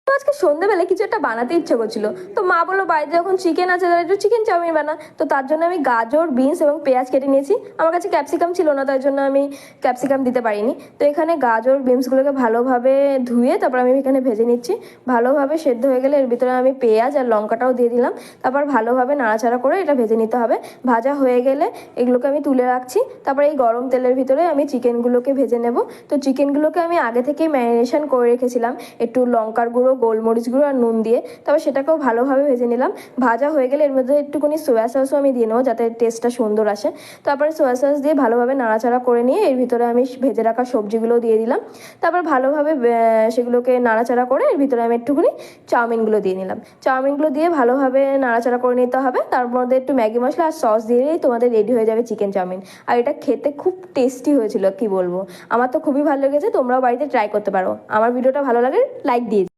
তো আজকে সন্ধ্যেবেলায় কিছু একটা বানাতে ইচ্ছে করছিল, তো মা বললো বাড়িতে যখন চিকেন আছে তাহলে একটু চিকেন চাউমিন বানা। তো তার জন্য আমি গাজর, বিনস এবং পেঁয়াজ কেটে নিয়েছি। আমার কাছে ক্যাপসিকাম ছিল না, তার জন্য আমি ক্যাপসিকাম দিতে পারিনি। তো এখানে গাজর বিনসগুলোকে ভালোভাবে ধুয়ে তারপর আমি এখানে ভেজে নিচ্ছি। ভালোভাবে সেদ্ধ হয়ে গেলে এর ভিতরে আমি পেঁয়াজ আর লঙ্কাটাও দিয়ে দিলাম। তারপর ভালোভাবে নাড়াচাড়া করে এটা ভেজে নিতে হবে। ভাজা হয়ে গেলে এগুলোকে আমি তুলে রাখছি। তারপর এই গরম তেলের ভিতরে আমি চিকেনগুলোকে ভেজে নেব। তো চিকেনগুলোকে আমি আগে থেকেই ম্যারিনেশন করে রেখেছিলাম একটু লঙ্কার গুঁড়ো, গোলমরিচ গুঁড়ো আর নুন দিয়ে। তবে সেটাকেও ভালোভাবে ভেজে নিলাম। ভাজা হয়ে গেলে এর মধ্যে একটুখানি সোয়া সসও আমি দিয়ে নেবো যাতে টেস্টটা সুন্দর আসে। তারপরে সোয়া সস দিয়ে ভালোভাবে নাড়াচাড়া করে নিয়ে এর ভিতরে আমি ভেজে রাখা সবজিগুলো দিয়ে দিলাম। তারপর ভালোভাবে সেগুলোকে নাড়াচাড়া করে এর ভিতরে আমি একটুখানি চাউমিনগুলো দিয়ে নিলাম। চাউমিনগুলো দিয়ে ভালোভাবে নাড়াচাড়া করে নিতে হবে। তার মধ্যে একটু ম্যাগি মশলা আর সস দিলেই তোমাদের রেডি হয়ে যাবে চিকেন চাউমিন। আর এটা খেতে খুব টেস্টি হয়েছিল, কি বলবো। আমার তো খুবই ভালো লেগেছে, তোমরাও বাড়িতে ট্রাই করতে পারো। আমার ভিডিওটা ভালো লাগে লাইক দিয়ে